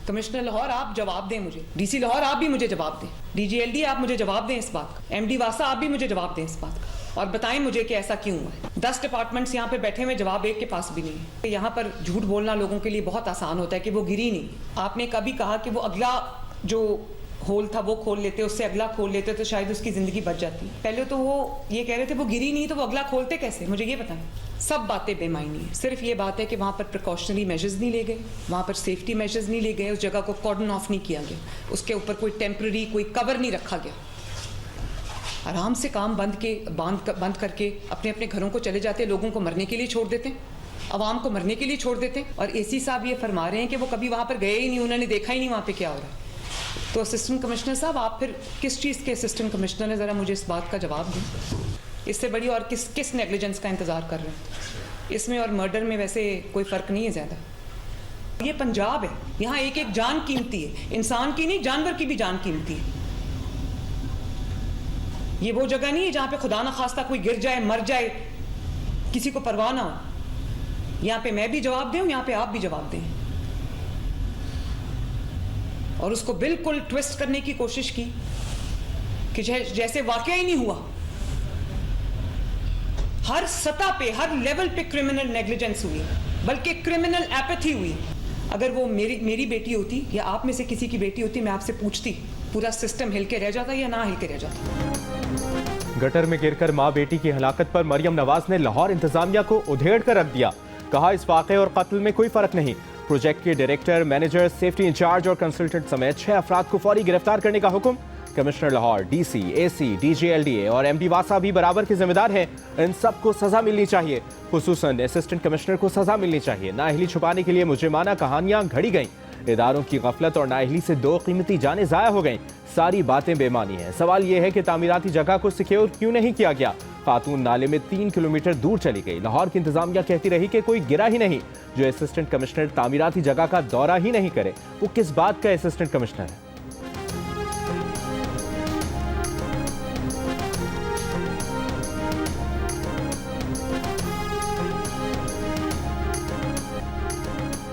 Commissioner Lahore आप जवाब दें मुझे, डीसी लाहौर आप भी मुझे जवाब दें, डीजीएलडी आप मुझे जवाब दें इस बात का, एमडी वासा आप भी मुझे जवाब दें इस बात का, और बताएं मुझे कि ऐसा क्यों हुआ है। 10 डिपार्टमेंट्स यहाँ पे बैठे हुए, जवाब एक के पास भी नहीं है। यहाँ पर झूठ बोलना लोगों के लिए बहुत आसान होता है कि वो गिरी नहीं। आपने कभी कहा कि वो अगला जो होल था वो खोल लेते, उससे अगला खोल लेते तो शायद उसकी ज़िंदगी बच जाती। पहले तो वो ये कह रहे थे वो गिरी नहीं तो वो अगला खोलते कैसे, मुझे ये बताएं। सब बातें बेमायनी है। सिर्फ ये बात है कि वहाँ पर प्रिकॉशनरी मेजर्स नहीं ले गए, वहाँ पर सेफ्टी मेजर्स नहीं ले गए, उस जगह को कॉर्डन ऑफ नहीं किया गया, उसके ऊपर कोई टेम्पररी कोई कवर नहीं रखा गया। आराम से काम बंद करके अपने अपने घरों को चले जाते, लोगों को मरने के लिए छोड़ देते, अवाम को मरने के लिए छोड़ देते। और एसी साहब ये फरमा रहे हैं कि वो कभी वहाँ पर गए ही नहीं, उन्होंने देखा ही नहीं वहाँ पे क्या हो रहा है। तो असिस्टेंट कमिश्नर साहब आप फिर किस चीज़ के असिस्टेंट कमिश्नर हैं, ज़रा मुझे इस बात का जवाब दें। इससे बड़ी और किस नेग्लिजेंस का इंतज़ार कर रहे हैं। इसमें और मर्डर में वैसे कोई फ़र्क नहीं है ज़्यादा। ये पंजाब है, यहाँ एक एक जान कीमती है, इंसान की नहीं जानवर की भी जान कीमती है। ये वो जगह नहीं है जहाँ पे खुदा न खास्ता कोई गिर जाए मर जाए किसी को परवाह ना हो। यहाँ पे मैं भी जवाब दूँ, यहाँ पे आप भी जवाब दें। और उसको बिल्कुल ट्विस्ट करने की कोशिश की कि जैसे वाकया ही नहीं हुआ। हर सतह पे हर लेवल पे क्रिमिनल नेग्लिजेंस हुई, बल्कि क्रिमिनल एपैथी हुई। अगर वो मेरी बेटी होती या आप में से किसी की बेटी होती, मैं आपसे पूछती पूरा सिस्टम हिल के रह जाता या ना हिल के रह जाता। गटर में गिरकर मां बेटी की हलाकत पर मरियम नवाज ने लाहौर इंतजामिया को उधेड़ कर रख दिया। कहा इस वाक़े और कत्ल में कोई फर्क नहीं। प्रोजेक्ट के डायरेक्टर, मैनेजर, सेफ्टी इंचार्ज और कंसल्टेंट समेत 6 अफराद को फौरी गिरफ्तार करने का हुक्म। Commissioner Lahore, DC, AC, DGLDA और एमडी वासा भी बराबर के जिम्मेदार हैं। इन सबको सजा मिलनी चाहिए, खुसूसन असिस्टेंट कमिश्नर को सजा मिलनी चाहिए। नाअहली छुपाने के लिए मुजरिमाना कहानियां घड़ी गईं। इदारों की गफलत और नाअहली से 2 कीमती जानें ज़ाया हो गईं। सारी बातें बेमानी हैं। सवाल यह है कि तामीराती जगह को सिक्योर क्यों नहीं किया गया। खातून नाले में 3 किलोमीटर दूर चली गई। लाहौर की इंतजामिया कहती रही कि कोई गिरा ही नहीं। जो असिस्टेंट कमिश्नर तामीराती जगह का दौरा ही नहीं करे, वो किस बात का असिस्टेंट कमिश्नर है।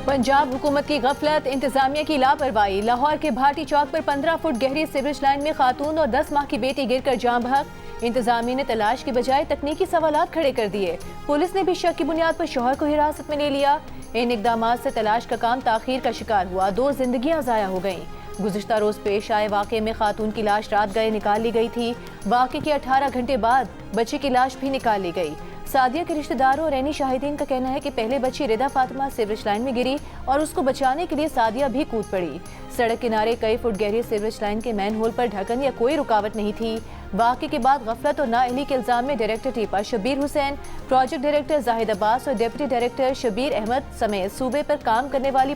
पंजाब हुकूमत की गफलत, इंतजामिया की लापरवाही। लाहौर के भाटी चौक पर 15 फुट गहरी सीवरेज लाइन में खातून और 10 माह की बेटी गिरकर जान बहक। इंतजामिया ने तलाश की बजाय तकनीकी सवालात खड़े कर दिए। पुलिस ने भी शक की बुनियाद पर शौहर को हिरासत में ले लिया। इन इकदाम से तलाश का काम ताखीर का शिकार हुआ। 2 जिंदगियां ज़ाया हो गईं। गुज़िश्ता रोज पेश आए वाक़े में खातून की लाश रात गए निकाल ली गई थी। वाक़े के 18 घंटे बाद बच्चे की लाश भी निकाल ली गई। सादिया के रिश्तेदारों और ऐनी शाहिदीन का कहना है कि पहले बच्ची रिदा फातिमा सीवरेज लाइन में गिरी और उसको बचाने के लिए सादिया भी कूद पड़ी। सड़क किनारे कई फुट गहरी सीवरेज लाइन के मैन होल पर ढक्कन या कोई रुकावट नहीं थी। वाक़े के बाद गफलत और नाअहली के इल्जाम में director टीपा Shabir Hussain, project director Zahid Abbas और डिप्टी डायरेक्टर शबीर अहमद समेत मंसूबे पर काम करने वाली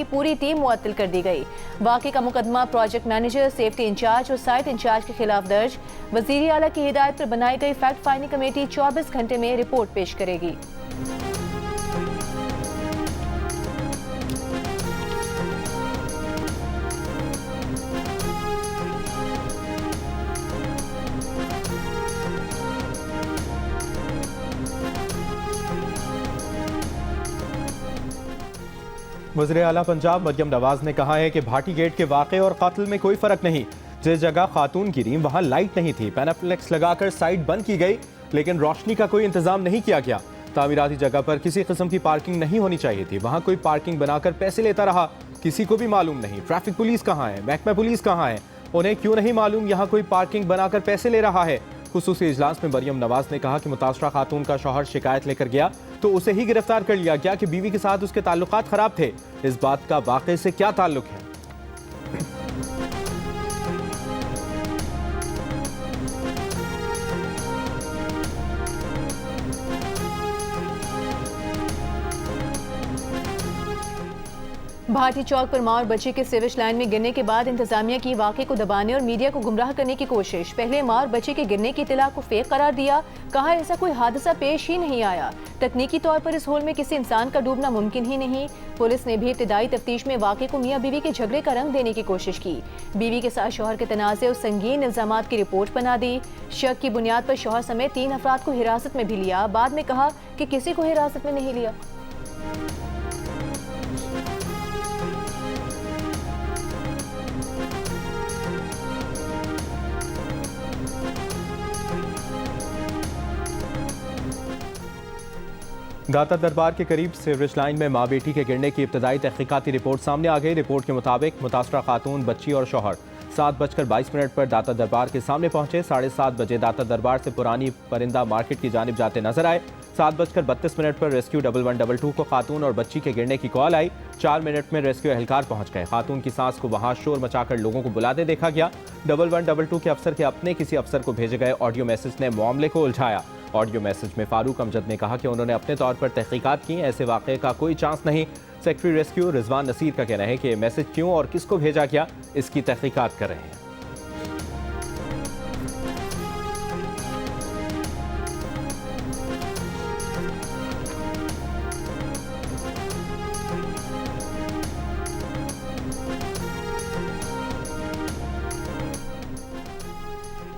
पूरी टीम मुअत्तल कर दी गई। वाक़े का मुकदमा प्रोजेक्ट मैनेजर, सेफ्टी इंचार्ज और साइट इंचार्ज के खिलाफ दर्ज। वज़ीर आला की हिदायत पर बनाई गई फैक्ट फाइंडिंग कमेटी 24 घंटे में रिपोर्ट पेश करेगी। वज़ीर आला पंजाब मरियम नवाज ने कहा है कि भाटी गेट के वाक़े और कत्ल में कोई फ़र्क नहीं। जिस जगह खातून गिरी वहाँ लाइट नहीं थी, पैनाफ्लेक्स लगाकर साइट बंद की गई, लेकिन रोशनी का कोई इंतजाम नहीं किया गया। तामीराती जगह पर किसी किस्म की पार्किंग नहीं होनी चाहिए थी, वहाँ कोई पार्किंग बनाकर पैसे लेता रहा, किसी को भी मालूम नहीं। ट्रैफिक पुलिस कहाँ है, महकमा पुलिस कहाँ है, उन्हें क्यों नहीं मालूम यहाँ कोई पार्किंग बनाकर पैसे ले रहा है। खुसूसी इजलास में मरियम नवाज ने कहा कि मुतासरा खातून का शौहर शिकायत लेकर गया तो उसे ही गिरफ्तार कर लिया गया कि बीवी के साथ उसके ताल्लुकात खराब थे। इस बात का वाक़े से क्या ताल्लुक है। भाटी चौक पर मां और बच्ची के सीवरेज लाइन में गिरने के बाद इंतजामिया की वाक़े को दबाने और मीडिया को गुमराह करने की कोशिश। पहले मां और बच्ची के गिरने की इत्तला को फेक करार दिया, कहा ऐसा कोई हादसा पेश ही नहीं आया। तकनीकी तौर पर इस होल में किसी इंसान का डूबना मुमकिन ही नहीं। पुलिस ने भी इब्तिदाई तफ्तीश में वाक़े को मियाँ बीवी के झगड़े का रंग देने की कोशिश की। बीवी के साथ शौहर के तनाज़े और संगीन इल्जामात की रिपोर्ट बना दी। शक की बुनियाद पर शौहर समेत 3 अफराद को हिरासत में भी लिया। बाद में कहा कि किसी को हिरासत में नहीं लिया। दाता दरबार के करीब सीवरेज लाइन में माँ बेटी के गिरने की इब्तदाई तहकीकाती रिपोर्ट सामने आ गई। रिपोर्ट के मुताबिक मुतासरा खातून, बच्ची और शौहर 7:22 पर दाता दरबार के सामने पहुंचे। 7:30 बजे दाता दरबार से पुरानी परिंदा मार्केट की जानिब जाते नजर आए। 7:32 पर रेस्क्यू 1122 को खातून और बच्ची के गिरने की कॉल आई। 4 मिनट में रेस्क्यू एहलकार पहुंच गए। खातून की सास को वहां शोर मचाकर लोगों को बुलाते देखा गया। 1122 के अफसर के अपने किसी अफसर को भेजे गए ऑडियो मैसेज ने मामले को उलझाया। ऑडियो मैसेज में फारूक अमजद ने कहा कि उन्होंने अपने तौर पर तहकीकात की, ऐसे वाक़े का कोई चांस नहीं। सेक्रेटरी रेस्क्यू रिजवान नसीर का कहना है कि मैसेज क्यों और किसको भेजा गया, इसकी तहकीकात कर रहे हैं।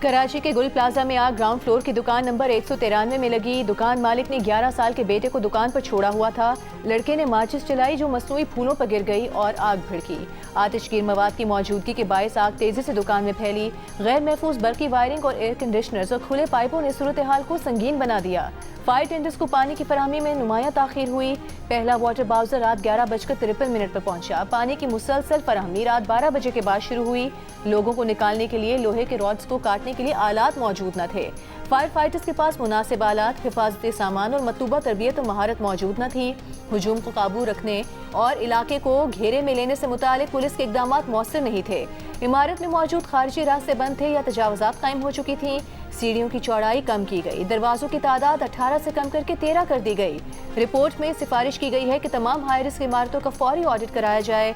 कराची के गुल प्लाजा में आग ग्राउंड फ्लोर की दुकान नंबर 193 में लगी। दुकान मालिक ने 11 साल के बेटे को दुकान पर छोड़ा हुआ था। लड़के ने माचिस चलाई जो मसनूई फूलों पर गिर गई और आग भड़की। आतिशगीर मवाद की मौजूदगी के बायस आग तेजी से दुकान में फैली। गैर महफूज बर्की वायरिंग और एयर कंडीशनर्स और खुले पाइपों ने सूरत हाल को संगीन बना दिया। फायर टेंडर्स को पानी की फराहमी में नुमाया ताखीर हुई। पहला वाटर बाउजर रात 11:53 पर पहुंचा। पानी की मुसलसल फराहमी रात 12 बजे के बाद शुरू हुई। लोगों को निकालने के लिए लोहे के रॉड्स को काटने के लिए आलात मौजूद न थे। फायर फाइटर्स के पास मुनासिब आलात, हिफाजती सामान और मतलूबा तरबियत और महारत मौजूद न थी। हुजूम को काबू रखने और इलाके को घेरे में लेने से मुतालिक पुलिस के इकदाम मौसर नहीं थे। इमारत में मौजूद खारिजी रास्ते बंद थे या तजावजात कायम हो चुकी थी। सीढ़ियों की चौड़ाई कम की गई। दरवाजों की तादाद 18 से कम करके 13 कर दी गई। रिपोर्ट में सिफारिश की गई है कि तमाम हाई रिस्क इमारतों का फौरी ऑडिट कराया जाए।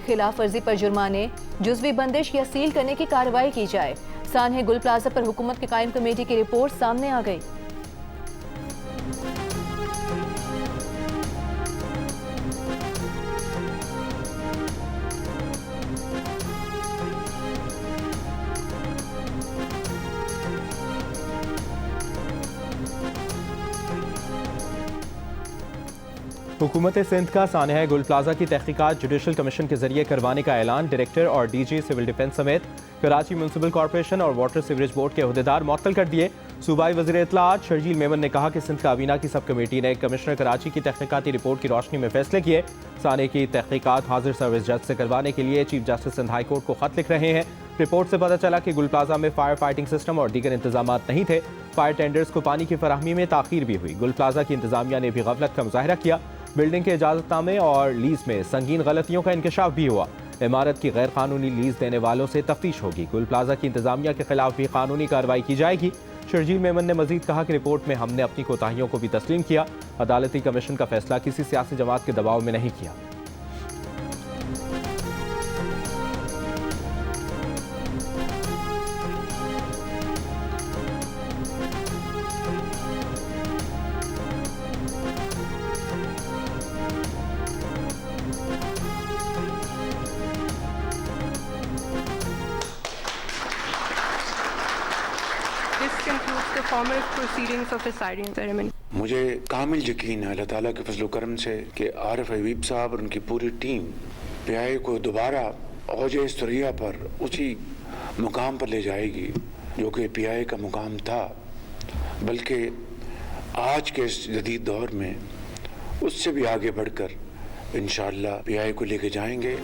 खिलाफ वर्जी पर जुर्माने, जुज़वी बंदिश या सील करने की कार्रवाई की जाए। सानहे गुल प्लाजा पर हुकूमत के कायम कमेटी की रिपोर्ट सामने आ गई। हुकूमत सिंध का सानहा गुल प्लाजा की तहकीकात जुडिशल कमीशन के जरिए करवाने का ऐलान। डायरेक्टर और डीजी सिविल डिफेंस समेत कराची म्यूनसिपल कॉर्पोरेशन और वाटर सीवरेज बोर्ड के अहदेदार मुअत्तल कर दिए। सूबाई वज़ीर इत्तलाआत शर्जील मेमन ने कहा कि सिंध काबीना की सब कमेटी ने कमिश्नर कराची की तहकीकाती रिपोर्ट की रोशनी में फैसले किए। साने की तहकीकात हाजिर सर्विस जज से करवाने के लिए chief justice Sindh high court को खत लिख रहे हैं। रिपोर्ट से पता चला कि गुल प्लाजा में फायर फाइटिंग सिस्टम और दीगर इंतजाम नहीं थे। फायर टेंडर्स को पानी की फराहमी में ताखीर भी हुई। गुल प्लाजा की इंतजामिया ने भी गफलत का मुजाहरा किया। बिल्डिंग के इजाजतनामे और लीज में संगीन गलतियों का इंकशाफ भी हुआ। इमारत की गैर कानूनी लीज देने वालों से तफ्तीश होगी। गुल प्लाजा की इंतजामिया के खिलाफ भी कानूनी कार्रवाई की जाएगी। शर्जील मेमन ने मजीद कहा कि रिपोर्ट में हमने अपनी कोताहियों को भी तस्लीम किया। अदालती कमीशन का फैसला किसी सियासी जमात के दबाव में नहीं किया। मुझे कामिल यकीन है अल्लाह ताला के फजल करम से कि आरिफ हबीब साहब और उनकी पूरी टीम PI को दोबारा औजे इस्तरिया पर उसी मुकाम पर ले जाएगी जो कि PI का मुकाम था, बल्कि आज के इस जदीद दौर में उससे भी आगे बढ़कर इंशाअल्लाह PI को लेके जाएंगे।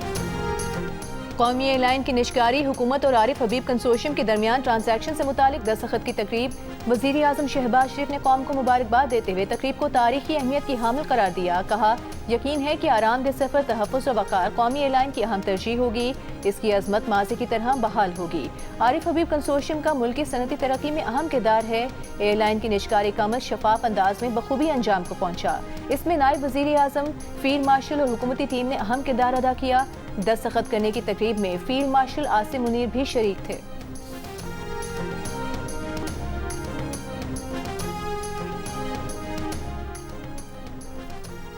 कौमी एयरलाइन की निशकारी हुकूमत और आरिफ हबीब कंसोर्शियम के दरमियान ट्रांजैक्शन से मुतालिक दस्तखत की तकरीब। वज़ीर आज़म शहबाज शरीफ ने कौम को मुबारकबाद देते हुए तकरीब को तारीखी अहमियत की हामिल करार दिया। कहा, यकीन है कि आरामदेह सफर, तहफ़्फ़ुज़ और वक़ार कौमी एयरलाइन की अहम तरजीह होगी। इसकी अजमत माज़ी की तरह बहाल होगी। आरिफ हबीब कंसोर्शियम का मुल्की सनती तरक्की में अहम किरदार है। एयरलाइन की निशकारी का अमल शफाफ अंदाज में बखूबी अंजाम को पहुँचा। इसमें नायब वज़ीर आज़म, फील्ड मार्शल और हुकूमती टीम ने अहम किरदार अदा किया। दस्तखत करने की तकरीब में फील्ड मार्शल आसिम मुनीर भी शरीक थे।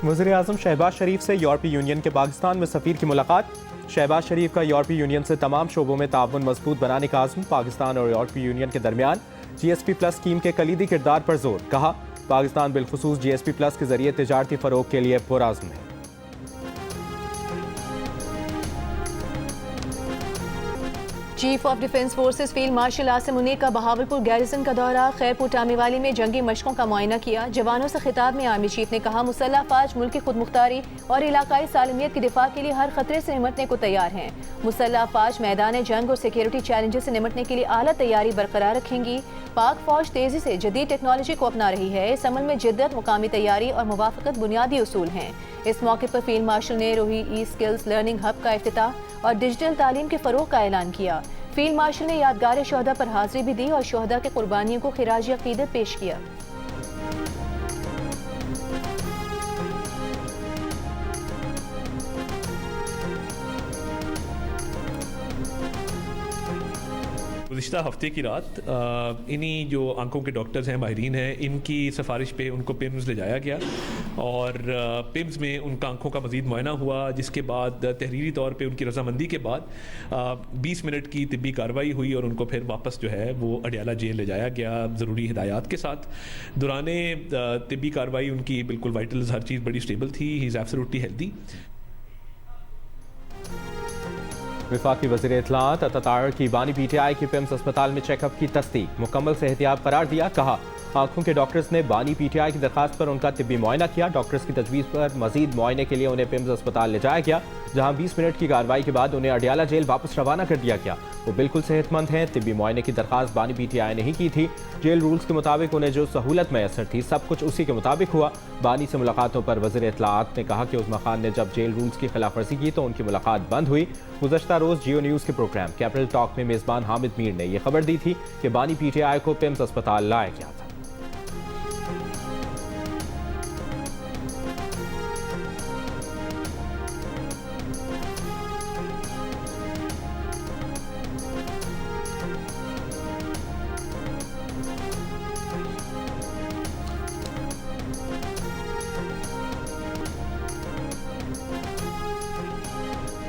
वज़ीर आज़म शहबाज शरीफ से यूरोपीय यूनियन के पाकिस्तान में सफ़ीर की मुलाकात। शहबाज शरीफ का यूरोपीय यूनियन से तमाम शोबों में ताउन मजबूत बनाने का आज़म। पाकिस्तान और यूरोपीय यूनियन के दरमियान GSP+ स्कीम के कलीदी किरदार पर जोर। कहा, पाकिस्तान बिलखुसूस GSP+ के जरिए तिजारती फ़रोग के लिए पुरअज़्म है। Chief of defence forces field marshal Asim Munir का बहावलपुर गैरिसन का दौरा, खैरपुर टामीवाली में जंगी मशकों का मुआयना किया। जवानों से खिताब में आर्मी चीफ ने कहा, मुसल्लह अफवाज मुल्क की खुद मुख्तारी और इलाकाई सालमियत की दिफा के लिए हर खतरे से निमटने को तैयार हैं। मुसल्लह अफवाज मैदान जंग और सिक्योरिटी चैलेंजेस से निमटने के लिए आला तैयारी बरकरार रखेंगी। पाक फौज तेजी से जदीद टेक्नोलॉजी को अपना रही है। इस अमल में जिद्दत, मुकामी तैयारी और मुवाफकत बुनियादी उसूल हैं। इस मौके पर फील्ड मार्शल ने रोही ई स्किल्स लर्निंग हब का इफ्तिताह और डिजिटल तालीम के फरोग का ऐलान किया। फील्ड मार्शल ने यादगार शोहदा पर हाजिरी भी दी और शोहदा के कुर्बानियों को खिराज अकीदत पेश किया। गुज़िश्ता हफ्ते की रात इन्हीं जो आंखों के डॉक्टर्स हैं, माहिरीन हैं, इनकी सिफारिश पे उनको पिम्स ले जाया गया और पिम्स में उनका आंखों का मज़ीद मुआयना हुआ, जिसके बाद तहरीरी तौर पे उनकी रजामंदी के बाद 20 मिनट की तिब्बी कार्रवाई हुई और उनको फिर वापस जो है वो अडियाला जेल ले जाया गया ज़रूरी हिदायत के साथ। दौराने तिब्बी कार्रवाई उनकी बिल्कुल वाइटल्स हर चीज़ बड़ी स्टेबल थी। He is absolutely healthy. वफाकी वज़ीर इत्तलात अतातार की बानी PTI की पिम्स अस्पताल में चेकअप की तस्दीक, मुकम्मल सेहतियाब करार दिया। कहा, आंखों के डॉक्टर्स ने बानी PTI की दरखास्त पर उनका तिब्बी मुआयना किया। डॉक्टर्स की तजवीज़ पर मजीद मुआयने के लिए उन्हें पिम्स अस्पताल ले जाया गया, जहां 20 मिनट की कार्रवाई के बाद उन्हें अडियाला जेल वापस रवाना कर दिया गया। वो बिल्कुल सेहतमंद हैं। तिब्बी मुआयने की दरखास्त बानी PTI नहीं की थी। जेल रूल्स के मुताबिक उन्हें जो सहूलत मैसर थी सब कुछ उसी के मुताबिक हुआ। बानी से मुलाकातों पर वज़ीर इत्तलात ने कहा कि उस्मा खान ने जब जेल रूल्स की खिलाफ वर्जी की तो उनकी मुलाकात बंद हुई। गुज़श्ता रोज़ जियो न्यूज़ के प्रोग्राम कैपिटल टॉक में मेज़बान हामिद मीर ने यह खबर दी थी कि बानी PTI को पिम्स अस्पताल लाया गया था।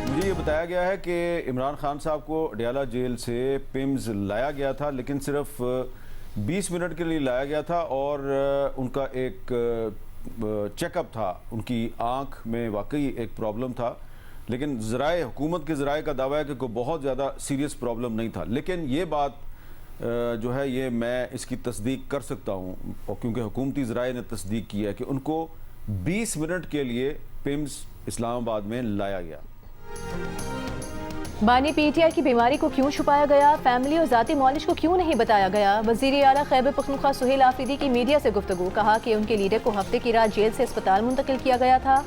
मुझे ये बताया गया है कि इमरान खान साहब को अडियाला जेल से पिम्स लाया गया था, लेकिन सिर्फ 20 मिनट के लिए लाया गया था और उनका एक चेकअप था। उनकी आंख में वाकई एक प्रॉब्लम था, लेकिन ज़राए हुकूमत के ज़राए का दावा है कि कोई बहुत ज़्यादा सीरियस प्रॉब्लम नहीं था। लेकिन ये बात जो है ये मैं इसकी तस्दीक कर सकता हूँ, और क्योंकि हुकूमती ज़राए ने तस्दीक की है कि उनको 20 मिनट के लिए पिम्स इस्लामाबाद में लाया गया। बानी PTI की बीमारी को क्यों छुपाया गया, फैमिली और जाती मौलिश को क्यों नहीं बताया गया। वज़ीर आला खैबर पख्तूनख्वा सुहेल आफरीदी की मीडिया से गुफ्तगू, कहा कि उनके लीडर को हफ्ते की रात जेल से अस्पताल मुंतकिल किया गया था।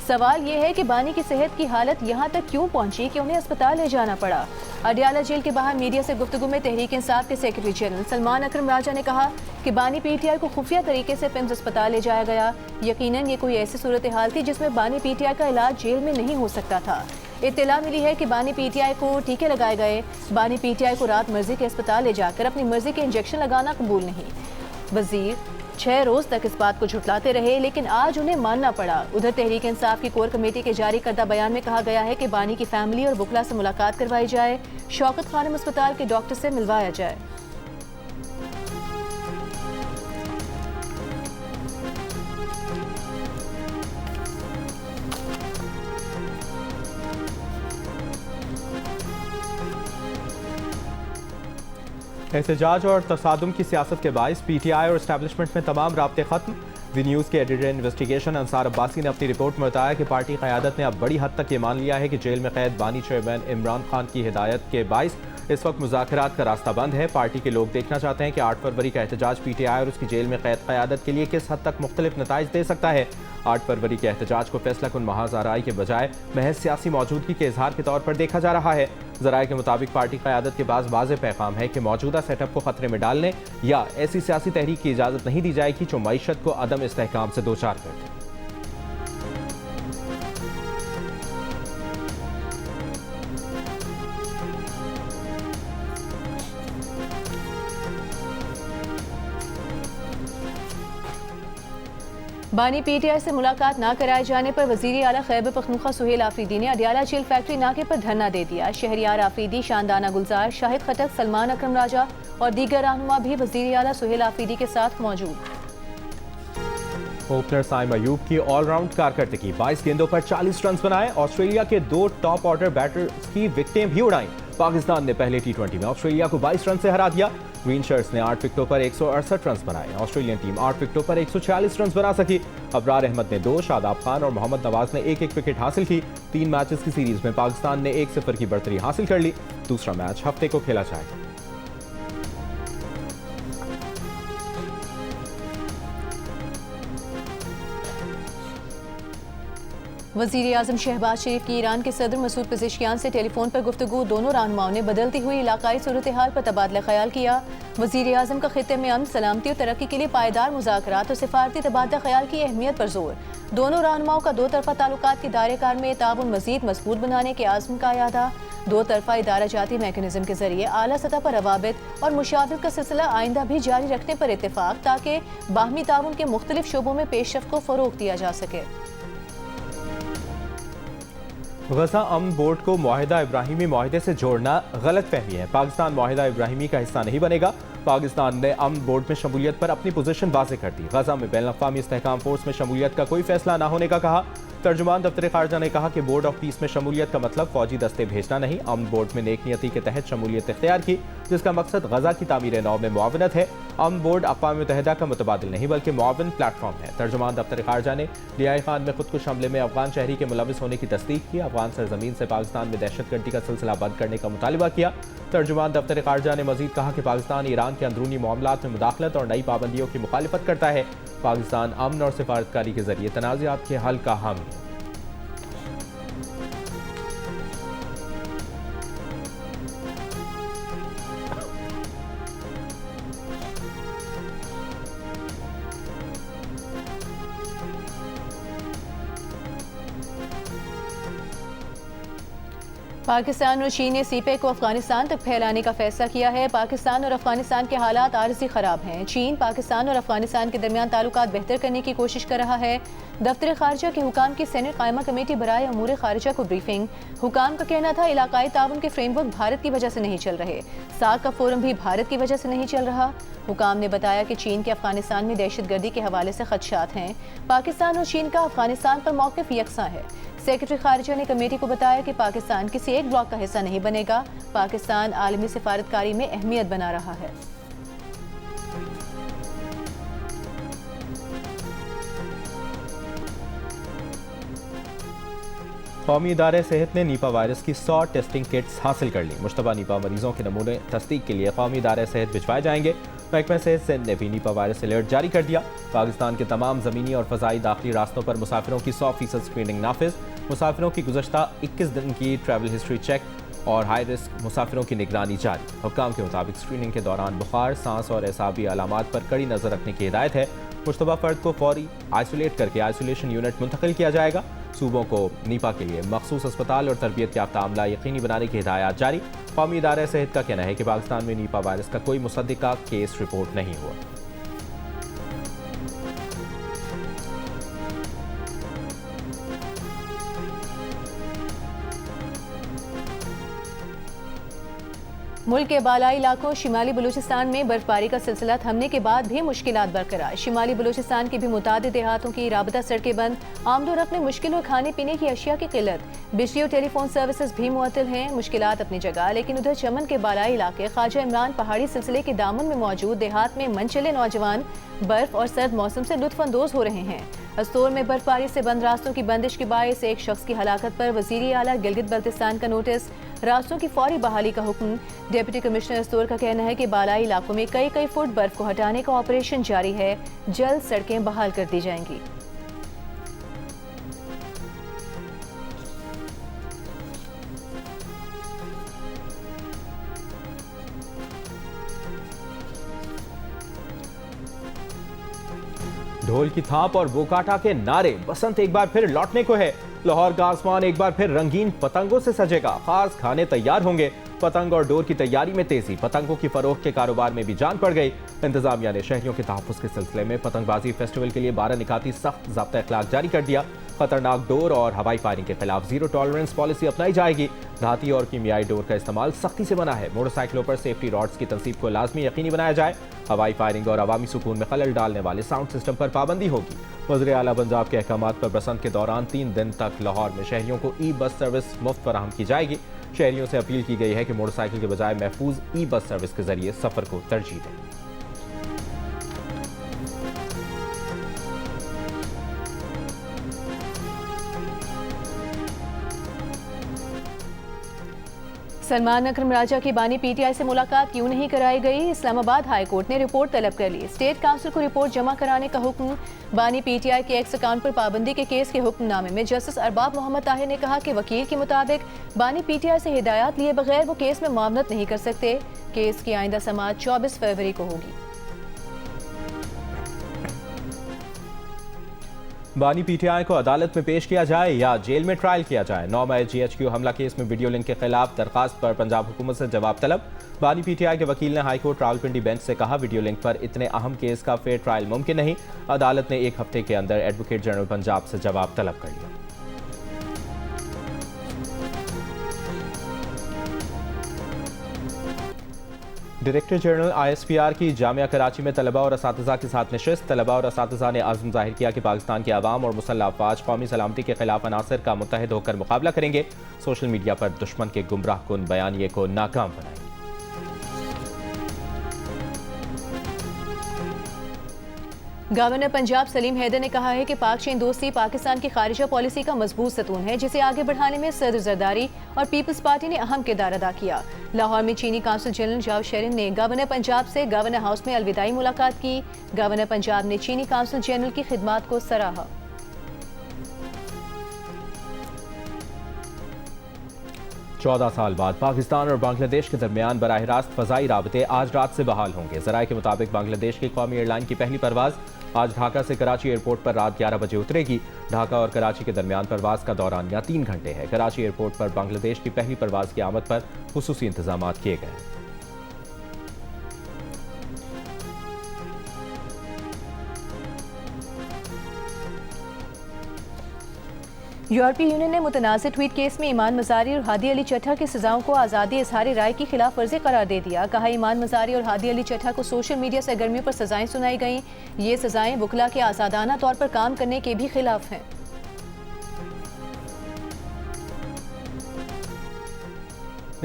सवाल यह है कि बानी की सेहत की हालत यहाँ तक क्यों पहुंची कि उन्हें अस्पताल ले जाना पड़ा। अडियाला जेल के बाहर मीडिया से गुफ्तगू में तहरीक इंसाफ के सेक्रेटरी जनरल सलमान अकरम राजा ने कहा कि बानी PTI को खुफिया तरीके से पिम्स अस्पताल ले जाया गया। यकीनन ये कोई ऐसी सूरत हाल थी जिसमें बानी PTI का इलाज जेल में नहीं हो सकता था। इत्तला मिली है कि बानी PTI को टीके लगाए गए। बानी PTI को रात मर्जी के अस्पताल ले जाकर अपनी मर्जी के इंजेक्शन लगाना कबूल नहीं। वजीर 6 रोज तक इस बात को झुटलाते रहे, लेकिन आज उन्हें मानना पड़ा। उधर तहरीक इंसाफ की कोर कमेटी के जारी करदा बयान में कहा गया है कि बानी की फैमिली और वकला से मुलाकात करवाई जाए, शौकत खानम अस्पताल के डॉक्टर से मिलवाया जाए। एहतजाज और तसादुम की सियासत के बाइस PTI और इस्टेब्लिशमेंट में तमाम राब्ते खत्म। दी न्यूज़ के एडिटर इन्वेस्टिगेशन अंसार अब्बासी ने अपनी रिपोर्ट में बताया कि पार्टी क़यादत ने अब बड़ी हद तक ये मान लिया है कि जेल में कैद बानी चेयरमैन इमरान खान की हिदायत के बाइस इस वक्त मुज़ाकरात का रास्ता बंद है। पार्टी के लोग देखना चाहते हैं कि 8 फरवरी का एहतजाज PTI और उसकी जेल में कैद क़यादत के लिए किस हद तक मुख्तलिफ नताइज दे सकता है। 8 फरवरी के एहतजाज को फैसला कुन महाज आराई के बजाय महज सियासी मौजूदगी के इजहार के तौर पर देखा जा रहा है। ज़राए के मुताबिक पार्टी क़यादत के पास वाज़ेह पैगाम है कि मौजूदा सेटअप को खतरे में डालने या ऐसी सियासी तहरीक की इजाज़त नहीं दी जाएगी जो मईशत को अदम इस्तेहकाम से दो चार कर दे। बानी PTI से मुलाकात ना कराए जाने पर वज़ीर आला खैबर पख्तूनख्वा सुहेल आफरीदी ने अडियाला जेल फैक्ट्री नाके पर धरना दे दिया। शहरियार आफरीदी, शानदाना गुलजार, शाहिद खटक, सलमान अकरम राजा और दीगर रहनुमा भी वज़ीर आला सुहेल आफरीदी के साथ मौजूद। ओपनर साइम अयूब की ऑलराउंड कारकर्दगी, 22 गेंदों पर 40 रन बनाए। ऑस्ट्रेलिया के 2 टॉप ऑर्डर बैटर्स की विकेटें भी उड़ाई। पाकिस्तान ने पहले टी20 में ऑस्ट्रेलिया को 22 रन से हरा दिया। ग्रीन शर्ट्स ने 8 विकेटों पर 168 रन बनाए। ऑस्ट्रेलियन टीम 8 विकेटों पर 146 रन बना सकी। अबरार अहमद ने 2, शादाब खान और मोहम्मद नवाज ने 1-1 विकेट हासिल की। 3 मैचेस की सीरीज में पाकिस्तान ने 1-0 की बढ़तरी हासिल कर ली। दूसरा मैच हफ्ते को खेला जाएगा। वज़ीर आज़म शहबाज शरीफ की ईरान के सदर मसूद पेज़ेश्कियान से टेलीफोन पर गुफ्तगू। दोनों रहनुमाओं ने बदलती हुई इलाकाई सूरत हाल पर तबादला ख्याल किया। वज़ीर आज़म का खित्ते में अमन, सलामती और तरक्की के लिए पायदार मुज़ाकरात और सिफारती तबादला ख्याल की अहमियत पर जोर। दोनों रहनुमाओं का 2 तरफ़ा ताल्लुकात की दायरेकार में ताउन मज़ीद मजबूत बनाने के आज़म का यादा। 2 तरफ़ा इदारा जाती मैकेनिज़्म के जरिए आला सतह पर रवाबित और मुशावरत का सिलसिला आइंदा भी जारी रखने पर इत्तेफाक, ताकि बाहमी ताउन के मुख्तलिफ शोबों में पेशरफ्त को फ़रोग़ दिया जा सके। गजा अमन बोर्ड को मुआहिदा इब्राहिमी मुआहिदे से जोड़ना गलत फहमी है। पाकिस्तान मुआहिदा इब्राहिमी का हिस्सा नहीं बनेगा। पाकिस्तान ने अमन बोर्ड में शमूलियत पर अपनी पोजीशन वाज़ेह कर दी। गजा में बैनुल-अक़वामी इस्तेहकाम फोर्स में शमूलियत का कोई फैसला न होने का कहा। तर्जुमान दफ्तर खारजा ने कहा कि बोर्ड ऑफ पीस में शमूलियत का मतलब फौजी दस्ते भेजना नहीं। अमन बोर्ड में नेक नियति के तहत शमूलियत इख्तियार की, जिसका मकसद गजा की तामीर नौ में मुआवनत है। अमन बोर्ड अक़वाम मुत्तहिदा का मुतबादिल नहीं बल्कि मुआवन प्लेटफॉर्म है। तर्जुमान दफ्तर खारजा ने लियाई खान में खुदकुश हमले में अफगान शहरी के मुलविस होने की तस्दीक की। अफगान सरजमीन से पाकिस्तान में दहशतगर्दी का सिलसिला बंद करने का मुतालबा किया। तर्जुमान दफ्तर खारजा ने मजीद कहा कि पाकिस्तान ईरान के अंदरूनी मामलात में मुदाखलत और नई पाबंदियों की मुखालिफत करता है। पाकिस्तान अमन और सिफारतकारी के जरिए तनाज़ात के हल का हामी है। पाकिस्तान और चीन ने सीपे को अफगानिस्तान तक फैलाने का फैसला किया है। पाकिस्तान और अफगानिस्तान के हालात आरज़ी ख़राब हैं। चीन पाकिस्तान और अफगानिस्तान के दरमियान ताल्लुकात बेहतर करने की कोशिश कर रहा है। दफ्तर खारजा के हुकाम की सेनेट कायमा कमेटी बराए अमूर खारजा को ब्रीफिंग। हुकाम का कहना था इलाकाई ताउन के फ्रेमवर्क भारत की वजह से नहीं चल रहे। साक का फोरम भी भारत की वजह से नहीं चल रहा। हुकाम ने बताया कि चीन के अफगानिस्तान में दहशतगर्दी के हवाले से खदशात हैं। पाकिस्तान और चीन का अफगानिस्तान पर मौक़िफ़ यकसां है। सेक्रेटरी खारजा ने कमेटी को बताया कि पाकिस्तान किसी एक ब्लॉक का हिस्सा नहीं बनेगा। पाकिस्तान आलमी सिफारतकारी में अहमियत बना रहा है। कौमी इदारे सेहत ने नीपा वायरस की 100 टेस्टिंग किट्स हासिल कर ली। मुश्तबा नीपा मरीजों के नमूने तस्दीक के लिए कौमी इदारे सेहत भिजवाए जाएंगे। महकमा सेहत सिंध ने भी नीपा वायरस अलर्ट जारी कर दिया। पाकिस्तान के तमाम ज़मीनी और फ़ज़ाई दाखिली रास्तों पर मुसाफिरों की 100% स्क्रीनिंग नाफिज। मुसाफिरों की गुज़श्ता 21 दिन की ट्रैवल हिस्ट्री चेक और हाई रिस्क मुसाफिरों की निगरानी जारी। हुक्काम के मुताबिक स्क्रीनिंग के दौरान बुखार, सांस और एसाबी अलामात पर कड़ी नज़र रखने की हिदायत है। मुश्तबा फ़र्द को फौरी आइसोलेट करके आइसोलेशन यूनिट मुंतकिल किया जाएगा। सूबों को नीपा के लिए मखसूस अस्पताल और तरबियत याफ्ता अमला यकीनी बनाने की हिदायत जारी। कौमी इदारा सेहत का कहना है कि पाकिस्तान में नीपा वायरस का कोई मुसद्दिका केस रिपोर्ट नहीं हुआ। मुल्क के बालाई इलाकों शिमाली बलूचिस्तान में बर्फबारी का सिलसिला थमने के बाद भी मुश्किलात बरकरार। शिमाली बलूचिस्तान के भी मुतादिद देहातों की राबता सड़कें बंद। आमदोरफ्त में मुश्किल और खाने पीने की अशिया की किल्लत। बिजली और टेलीफोन सर्विसेज भी मुअत्तल हैं। मुश्किलात अपनी जगह, लेकिन उधर चमन के बालाई इलाके ख्वाजा इमरान पहाड़ी सिलसिले के दामन में मौजूद देहात में मनचले नौजवान बर्फ और सर्द मौसम से लुत्फानंदोज हो रहे हैं। अस्तोर में बर्फबारी से बंद रास्तों की बंदिश के बायस एक शख्स की हलाकत पर वजीर आला गिलगित बल्तिस्तान का नोटिस। रास्तों की फौरी बहाली का हुक्म। डिप्टी कमिश्नर अस्तोर का कहना है कि बालाई इलाकों में कई फुट बर्फ को हटाने का ऑपरेशन जारी है। जल्द सड़कें बहाल कर दी जाएंगी। ढोल की थाप और बोकाटा के नारे, बसंत एक बार फिर लौटने को है। लाहौर का आसमान एक बार फिर रंगीन पतंगों से सजेगा। खास खाने तैयार होंगे। पतंग और डोर की तैयारी में तेजी। पतंगों की फरोख्त के कारोबार में भी जान पड़ गई। इंतजामिया ने शहरियों के तहफ़्फ़ुज़ के सिलसिले में पतंगबाजी फेस्टिवल के लिए 12 निकाती सख्त ज़ाब्ता अखलाक जारी कर दिया। खतरनाक डोर और हवाई फायरिंग के खिलाफ जीरो टॉलरेंस पॉलिसी अपनाई जाएगी। घाती और कीमियाई डोर का इस्तेमाल सख्ती से मना है। मोटरसाइकिलों पर सेफ्टी रॉड्स की तनसीब को लाजमी यकीनी बनाया जाए। हवाई फायरिंग और अवामी सुकून में खलल डालने वाले साउंड सिस्टम पर पाबंदी होगी। वज़ीर आला पंजाब के अहकामात पर बसंत के दौरान 3 दिन तक लाहौर में शहरियों को ई बस सर्विस मुफ्त फराहम की जाएगी। शहरियों से अपील की गई है कि मोटरसाइकिल के बजाय महफूज ई बस सर्विस के जरिए सफर को तरजीह दें। सलमान अकरम राजा की बानी पीटीआई से मुलाकात क्यों नहीं कराई गई? इस्लामाबाद हाई कोर्ट ने रिपोर्ट तलब कर ली। स्टेट काउंसिल को रिपोर्ट जमा कराने का हुक्म। बानी पीटीआई के एक्स अकाउंट पर पाबंदी के केस के हुक्मनामे में जस्टिस अरबाब मोहम्मद ताहिर ने कहा कि वकील के मुताबिक बानी पीटीआई से हिदायत लिए बगैर वो केस में मामलत नहीं कर सकते। केस की आइंदा समाअत 24 फरवरी को होगी। बानी पीटीआई को अदालत में पेश किया जाए या जेल में ट्रायल किया जाए। 9 मई GHQ हमला केस में वीडियो लिंक के खिलाफ दरखास्त पर पंजाब हुकूमत से जवाब तलब। बानी पीटीआई के वकील ने हाईकोर्ट रावलपिंडी बेंच से कहा, वीडियो लिंक पर इतने अहम केस का फेयर ट्रायल मुमकिन नहीं। अदालत ने 1 हफ्ते के अंदर एडवोकेट जनरल पंजाब से जवाब तलब कर लिया। डायरेक्टर जनरल ISPR की जामिया कराची में तलबा और असातिज़ा के साथ नशिस्त। तलबा और असातिज़ा ने आज़म जाहिर किया कि पाकिस्तान के अवाम और मुसल्लह अफवाज कौमी सलामती के खिलाफ अनासर का मुत्तहिद होकर मुकाबला करेंगे। सोशल मीडिया पर दुश्मन के गुमराह कुन बयानिए को नाकाम बनाएंगे। गवर्नर पंजाब सलीम हैदर ने कहा है कि पाक चीन दोस्ती पाकिस्तान की खारिजा पॉलिसी का मजबूत सतून है, जिसे आगे बढ़ाने में सदर जरदारी और पीपल्स पार्टी ने अहम किरदार अदा किया। लाहौर में चीनी काउंसिल जनरल जाव शेरिन ने गवर्नर पंजाब से गवर्नर हाउस में अलविदाई मुलाकात की। गवर्नर पंजाब ने चीनी काउंसिल जनरल की खिदमात को सराहा। 14 साल बाद पाकिस्तान और बांग्लादेश के दरमियान बराह रास्त फ़ज़ाई राबते आज रात से बहाल होंगे। ज़राए के मुताबिक बांग्लादेश की कौमी एयरलाइन की पहली परवाज़ आज ढाका से कराची एयरपोर्ट पर रात 11 बजे उतरेगी। ढाका और कराची के दरमियान परवाज़ का दौरानिया 3 घंटे है। कराची एयरपोर्ट पर बांग्लादेश की पहली परवाज़ की आमद पर खुसूसी इंतजाम किए गए हैं। यूरोपीय यूनियन ने मुतनाज़िर ट्वीट केस में ईमान मज़ारी और हादी अली चट्ठा की सजाओं को आज़ादी इजहार राय की खिलाफ वर्जी करार दे दिया। कहा, ईमान मज़ारी और हादी अली चट्ठा को सोशल मीडिया सरगर्मियों पर सजाएं सुनाई गईं। ये सजाएं वकला के आज़ादाना तौर पर काम करने के भी खिलाफ हैं।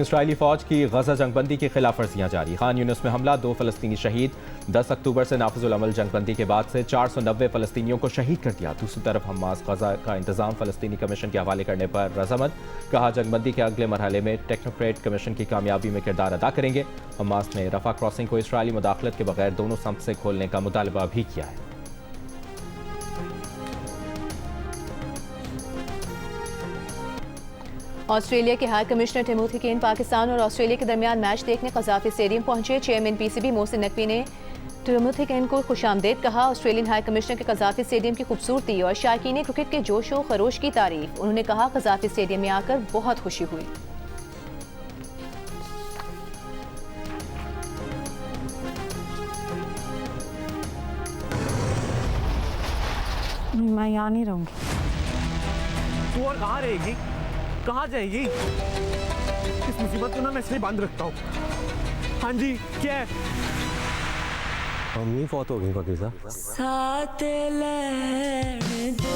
इसराइली फौज की गजा जंगबंदी की खिलाफ वर्जियाँ जारी। खान यूनिस में हमला, 2 फ़लस्तीनी शहीद। 10 अक्टूबर से नाफिजुल अमल जंगबंदी के बाद से 490 फ़लस्तीनियों को शहीद कर दिया। दूसरी तरफ हमास गजा का इंतजाम फ़लस्तीनी कमीशन के हवाले करने पर रजामंद। कहा, जंगबंदी के अगले मरहले में टेक्नोक्रेट कमीशन की कामयाबी में किरदार अदा करेंगे। हमास ने रफा क्रॉसिंग को इसराइली मुदाखलत के बगैर दोनों सम्त से खोलने का मुतालबा भी किया है। ऑस्ट्रेलिया के हाई कमिश्नर टिमोथी केन पाकिस्तान और ऑस्ट्रेलिया के दरमियान मैच देखने कज़ाफ़ी स्टेडियम पहुंचे। चेयरमैन PCB मोहसिन नकवी ने टिमोथी केन को खुशामदीद कहा। ऑस्ट्रेलियन हाई कमिश्नर के कज़ाफ़ी स्टेडियम की खूबसूरती और शायकीन क्रिकेट के जोश व खरोश की तारीफ। उन्होंने कहा, कज़ाफ़ी स्टेडियम में आकर बहुत खुशी हुई। मैं यहाँ नहीं रहूँगी। तू और कहाँ रहेगी, कहाँ जाएगी? इस मुसीबत को ना मैं इसलिए बांध रखता हूँ। हाँ जी, क्या है? अम्मी फौत हो गई फकीर साहब। साथ लेने दो।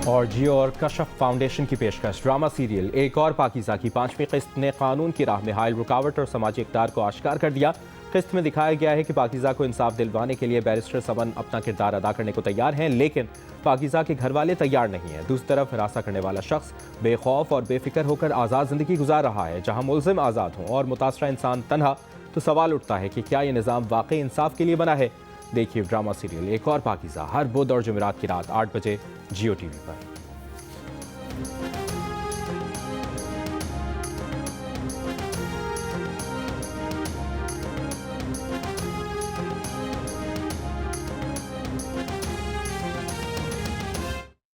और जियो और कशफ फाउंडेशन की पेशकश ड्रामा सीरियल एक और पाकीज़ा की 5वीं किस्त ने कानून की राह में हायल रुकावट और समाजी इक़्तिदार को आश्कार कर दिया। किस्त में दिखाया गया है कि पाकीज़ा को इंसाफ दिलवाने के लिए बैरिस्टर समन अपना किरदार अदा करने को तैयार हैं, लेकिन पाकीज़ा के घर वाले तैयार नहीं हैं। दूसरी तरफ हिरासत करने वाला शख्स बेखौफ और बेफिक्र होकर आज़ाद ज़िंदगी गुजार रहा है। जहाँ मुल्ज़िम आज़ाद हों और मुतासरा इंसान तन्हा, तो सवाल उठता है कि क्या ये निज़ाम वाकई इंसाफ के लिए बना है? देखिए ड्रामा सीरियल एक और पाकीज़ा हर बुध और जुमेरात की रात 8 बजे जियो TV पर।